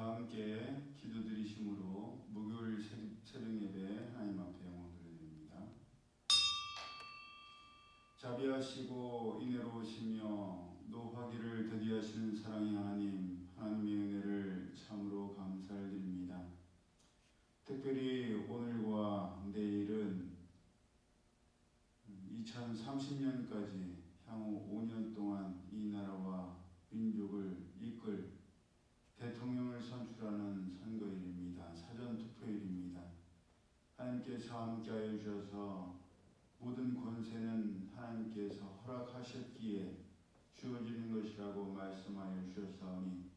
다 함께 기도드리심으로 목요일 새벽 예배 하나님 앞에 영광 돌려드립니다. 자비하시고 인애로우시며 노하기를 더디하시는 사랑의 하나님, 하나님의 은혜를 참으로 감사를 드립니다. 특별히 오늘과 내일은 2030년까지 향후 5년 동안 이 나라와 민족을 이끌 대통령을 선출하는 선거일입니다. 사전투표일입니다. 하나님께서 함께하여 주셔서 모든 권세는 하나님께서 허락하셨기에 주어지는 것이라고 말씀하여 주셨사오니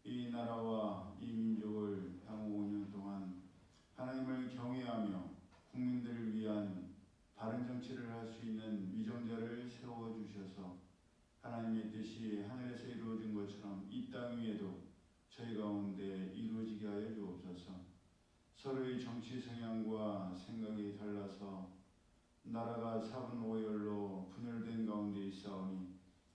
이 나라와 이 민족을 향후 5년 동안 하나님을 경외하며 국민들을 위한 바른 정치를 할 수 있는 위정자를 세워주셔서 하나님의 뜻이 하늘에서 이루어진 것처럼 이 땅 위에도 저희 가운데 이루어지게 하여 주옵소서. 서로의 정치 성향과 생각이 달라서 나라가 사분오열로 분열된 가운데 있사오니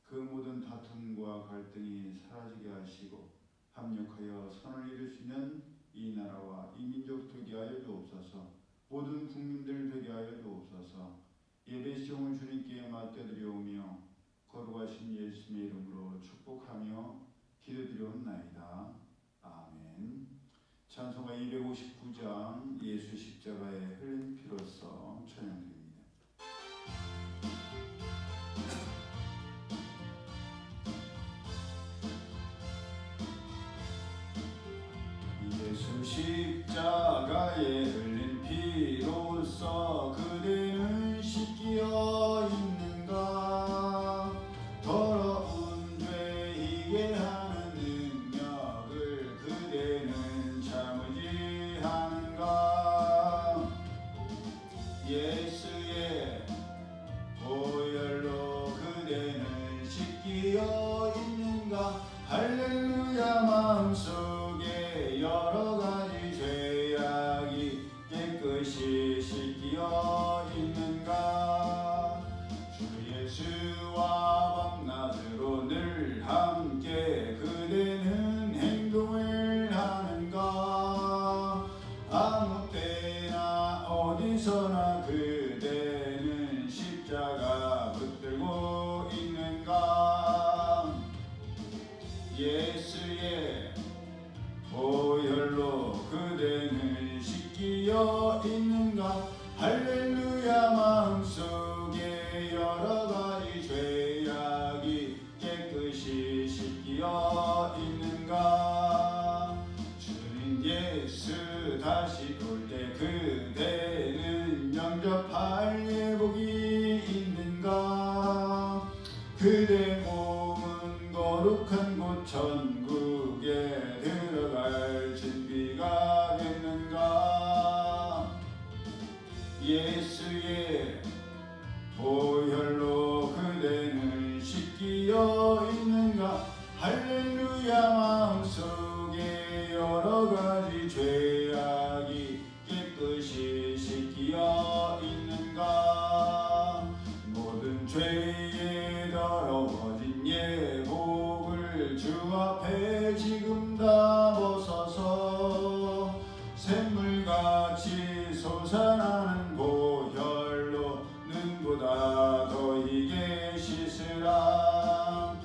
그 모든 다툼과 갈등이 사라지게 하시고 합력하여 선을 이룰 수 있는 이 나라와 이 민족 되게 하여 주옵소서. 모든 국민들 되게 하여 주옵소서. 예배 시종을 주님께 맡겨드리오며 거룩하신 예수님의 이름으로 축복하며 기도드리옵나이다. 아멘. 찬송가 259장 예수 십자가에 흘린 피로써 찬양드립니다. 예수 십자가에 흘린 피로써 그대는 씻기어 있는가? 더러운 죄 이게 하는 능력을 그대는 참으지 하는가? 예수의 보혈로 그대는 씻기어 있는가? 할렐루야. 마음속에 여러가지 죄악이 깨끗이 씻기어 있는가? 주 예수와 밤낮으로 늘 함께 그대는 행동을 하는가? 아무 때나 어디서나 그대는 십자가 붙들고 있는가? 예수의 보혈로 그대는 씻기어 있는가? 할렐루야. 마음속에 여러가지 죄악이 깨끗이 씻기어 있는가? 주님 예수 다시 올 때 그대는 영접할 예복이 있는가? 그대 몸은 거룩한 곳 천국에 들어갈 준비가 됐는가? 예수의 보혈로 그대는 씻기어 있는가? 할렐루야. 마음속에 여러가지 죄악이 깨끗이 씻기어 있는가? 모든 죄에 더러워진 예복을 주 앞에 지금 다 벗어서 샘물같이 솟아나는 보혈로 눈보다 더 희게 씻으라.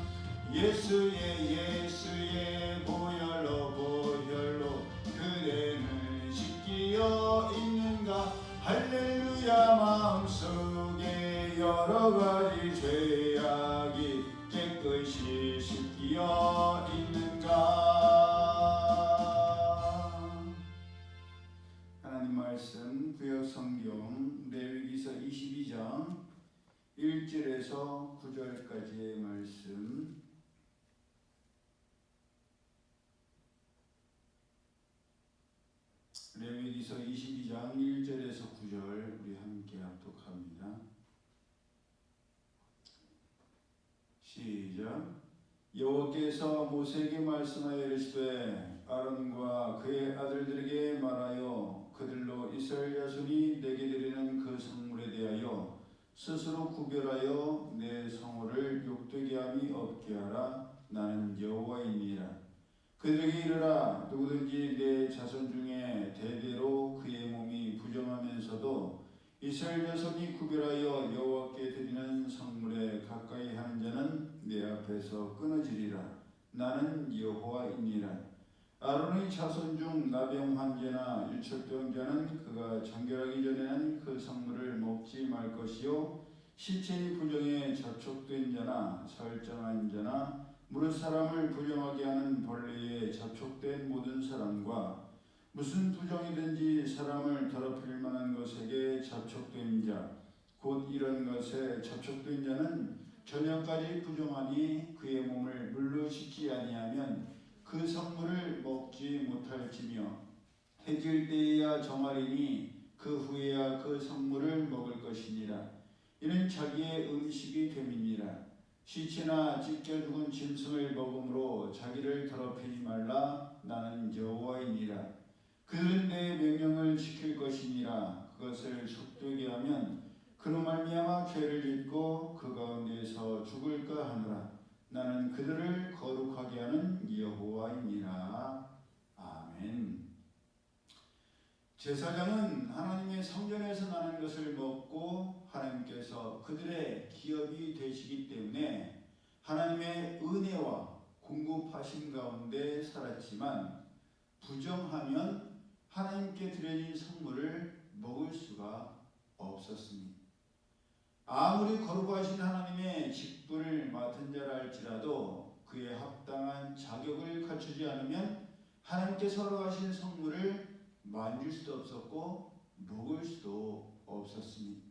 예수의 보혈로 그대는 씻기어 있는가? 할렐루야. 마음속에 여러가지 죄악이 깨끗이 씻기어 있는가? 하나님 말씀 구약성경 레위기서 22장 1절에서 9절까지의 말씀, 레위기서 22장 1절에서 9절 우리 함께 합독합니다. 시작. 여호와께서 모세에게 말씀하여 이르시되 아론과 그의 아들들에게 말하여 그들로 이스라엘 자손이 내게 드리는 그 성물에 대하여 스스로 구별하여 내 성호를 욕되게 함이 없게 하라. 나는 여호와이니라. 그들에게 이르라. 누구든지 내 자손 중에 대대로 그의 몸이 부정하면서도 이스라엘 자손이 구별하여 여호와께 드리는 성물에 가까이 하는 자는 내 앞에서 끊어지리라. 나는 여호와이니라. 아론의 자손 중 나병 환자나 유철병자는 그가 정결하기 전에는 그 성물을 먹지 말 것이요, 시체의 부정에 접촉된 자나 설정한 자나 무릇 사람을 부정하게 하는 벌레에 접촉된 모든 사람과 무슨 부정이든지 사람을 더럽힐 만한 것에게 접촉된 자, 곧 이런 것에 접촉된 자는 저녁까지 부정하니 그의 몸을 물로 씻지 아니하면 그 성물을 먹지 못할지며 해질 때에야 정하리니 그 후에야 그 성물을 먹을 것이니라. 이는 자기의 음식이 됨이니라. 시체나 찢겨 죽은 짐승을 먹음으로 자기를 더럽히지 말라. 나는 여호와이니라. 그들은 내 명령을 지킬 것이니라. 그것을 속되게 하면 그로 말미암아 죄를 짓고 그 가운데서 죽을까 하노라. 나는 그들을 거룩하게 하는 여호와이니라. 아멘. 제사장은 하나님의 성전에서 나는 것을 먹고 하나님께서 그들의 기업이 되시기 때문에 하나님의 은혜와 공급하신 가운데 살았지만, 부정하면 하나님께 드려진 선물을 먹을 수가 없었습니다. 아무리 거룩하신 하나님의 직분을 맡은 자라 할지라도 그에 합당한 자격을 갖추지 않으면 하나님께서 허락하신 선물을 만질 수도 없었고 먹을 수도 없었습니다.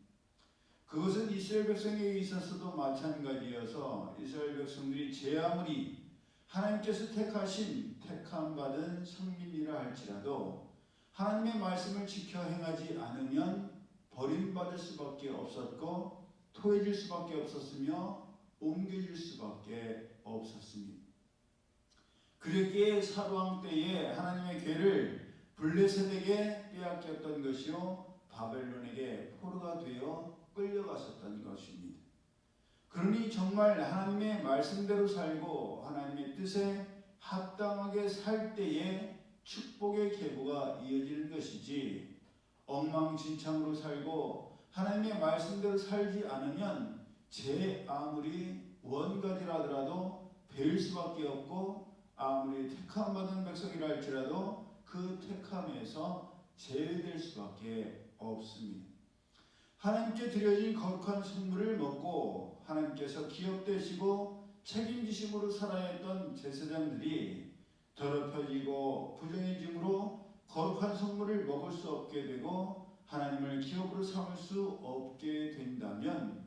그것은 이스라엘 백성에게 있어서도 마찬가지여서 이스라엘 백성들이 제 아무리 하나님께서 택하신 택함받은 성민이라 할지라도 하나님의 말씀을 지켜 행하지 않으면 버림받을 수밖에 없었고 토해질 수밖에 없었으며 옮겨질 수밖에 없었습니다. 그랬기에 사도왕 때에 하나님의 궤를 블레셋에게 빼앗겼던 것이요, 바벨론에게 포로가 되어 끌려갔었던 것입니다. 그러니 정말 하나님의 말씀대로 살고 하나님의 뜻에 합당하게 살 때에 축복의 계보가 이어지는 것이지, 엉망진창으로 살고 하나님의 말씀대로 살지 않으면 제 아무리 원가지라더라도 배일 수밖에 없고, 아무리 택함받은 백성이라 할지라도 그 택함에서 제외될 수밖에 없습니다. 하나님께 드려진 거룩한 선물을 먹고 하나님께서 기업되시고 책임지심으로 살아야 했던 제사장들이 더럽혀지고 부정해짐으로 거룩한 선물을 먹을 수 없게 되고 하나님을 기업으로 삼을 수 없게 된다면,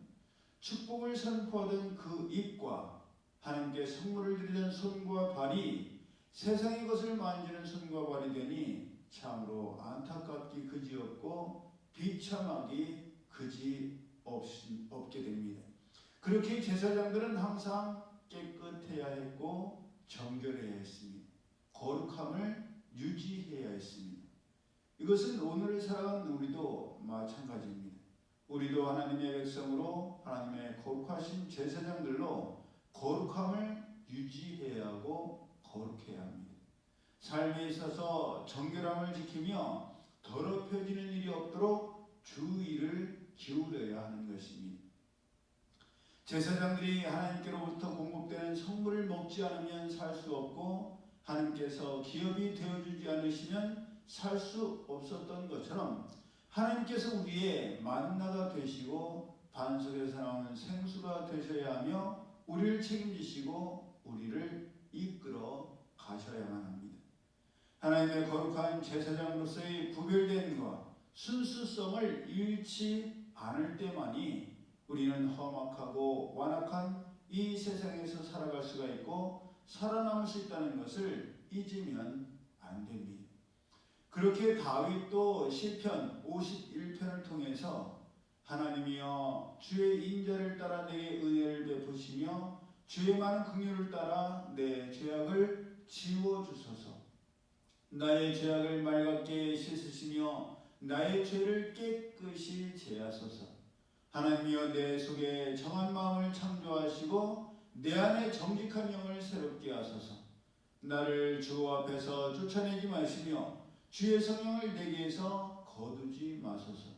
축복을 선포하던 그 입과 하나님께 선물을 드리던 손과 발이 세상의 것을 만지는 손과 발이 되니 참으로 안타깝기 그지없고 비참하기 그지없게 됩니다. 그렇게 제사장들은 항상 깨끗해야 했고 정결해야 했습니다. 거룩함을 유지해야 했습니다. 이것은 오늘을 살아가는 우리도 마찬가지입니다. 우리도 하나님의 백성으로 하나님의 거룩하신 제사장들로 거룩함을 유지해야 하고 거룩해야 합니다. 삶에 있어서 정결함을 지키며 더럽혀지는 일이 없도록 주의를 기울여야 하는 것입니다. 제사장들이 하나님께로부터 공급되는 선물을 먹지 않으면 살 수 없고 하나님께서 기업이 되어주지 않으시면 살 수 없었던 것처럼 하나님께서 우리의 만나가 되시고 반석에서 나오는 생수가 되셔야 하며 우리를 책임지시고 우리를 이끌어 가셔야만 합니다. 하나님의 거룩한 제사장으로서의 구별됨과 순수성을 잃지 않을 때만이 우리는 험악하고 완악한 이 세상에서 살아갈 수가 있고 살아남을 수 있다는 것을 잊으면 안 됩니다. 그렇게 다윗도 시편 51편을 통해서 하나님이여 주의 인자를 따라 내게 은혜를 베푸시며 주의 많은 긍휼을 따라 내 죄악을 지워주소서. 나의 죄악을 맑게 씻으시며 나의 죄를 깨끗이 제하소서. 하나님이여 내 속에 정한 마음을 창조하시고 내 안에 정직한 영을 새롭게 하소서. 나를 주 앞에서 쫓아내지 마시며 주의 성령을 내게에서 거두지 마소서.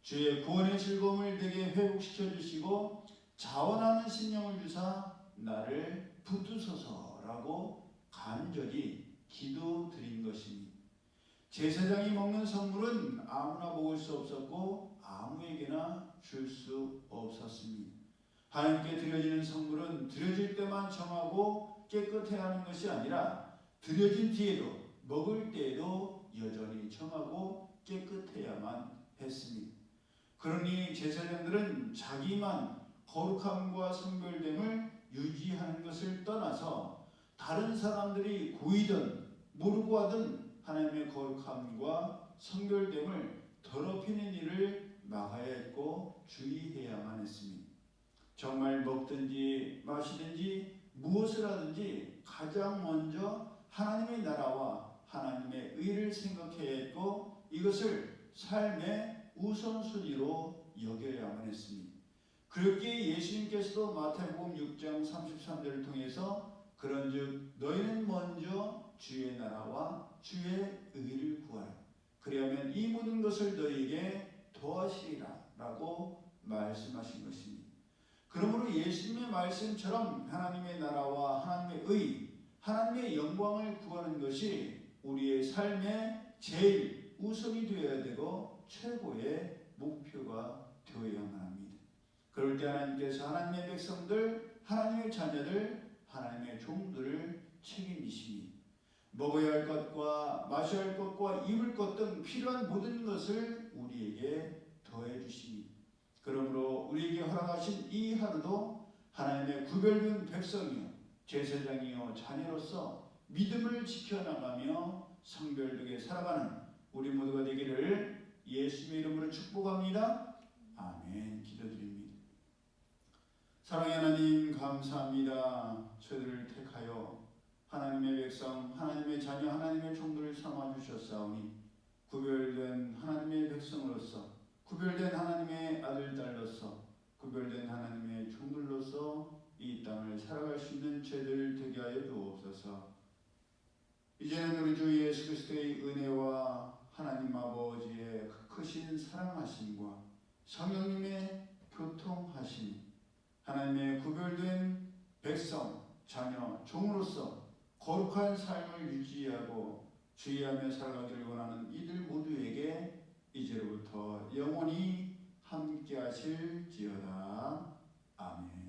주의 구원의 즐거움을 내게 회복시켜 주시고 자원하는 심령을 주사 나를 붙드소서라고 간절히 기도드린 것입니다. 제사장이 먹는 성물은 아무나 먹을 수 없었고 아무에게나 줄 수 없었습니다. 하나님께 드려지는 성물은 드려질 때만 정하고 깨끗해야 하는 것이 아니라 드려진 뒤에도 먹을 때에도 여전히 정하고 깨끗해야만 했습니다. 그러니 제사장들은 자기만 거룩함과 성별됨을 유지하는 것을 떠나서 다른 사람들이 고이든 모르고 하든 하나님의 거룩함과 성별됨을 더럽히는 일을 막아야 했고 주의해야만 했습니다. 정말 먹든지 마시든지 무엇을 하든지 가장 먼저 하나님의 나라와 하나님의 의를 생각해야 했고 이것을 삶의 우선순위로 여겨야만 했습니다. 그렇게 예수님께서도 마태복음 6장 33절을 통해서 그런즉 너희는 먼저 주의 나라와 주의 의를 구하라. 그리하면 이 모든 것을 너희에게 더하시리라 라고 말씀하신 것입니다. 그러므로 예수님의 말씀처럼 하나님의 나라와 하나님의 의, 하나님의 영광을 구하는 것이 우리의 삶의 제일 우선이 되어야 되고 최고의 목표가 되어야만 합니다. 그럴 때 하나님께서 하나님의 백성들, 하나님의 자녀들, 하나님의 종들을 책임지십니다. 먹어야 할 것과 마셔야 할 것과 입을 것 등 필요한 모든 것을 우리에게 더해 주십니다. 그러므로 우리에게 허락하신 이 하루도 하나님의 구별된 백성이요 제사장이요 자녀로서 믿음을 지켜나가며 성별되게 살아가는 우리 모두가 되기를 예수님의 이름으로 축복합니다. 아멘. 기도드립니다. 사랑의 하나님 감사합니다. 저희들을 택하여 하나님의 백성, 하나님의 자녀, 하나님의 종들을 삼아주셨사오니 구별된 하나님의 백성으로서 구별된 하나님의 아들, 딸로서 구별된 하나님의 종들로서 이 땅을 살아갈 수 있는 저희들 되게 하여 주옵소서. 이제는 우리 주 예수 그리스도의 은혜와 하나님 아버지의 크신 사랑하심과 성령님의 교통하심, 하나님의 구별된 백성, 자녀, 종으로서 거룩한 삶을 유지하고 주의하며 살아가기를 원하는 이들 모두에게 이제로부터 영원히 함께 하실지어다. 아멘.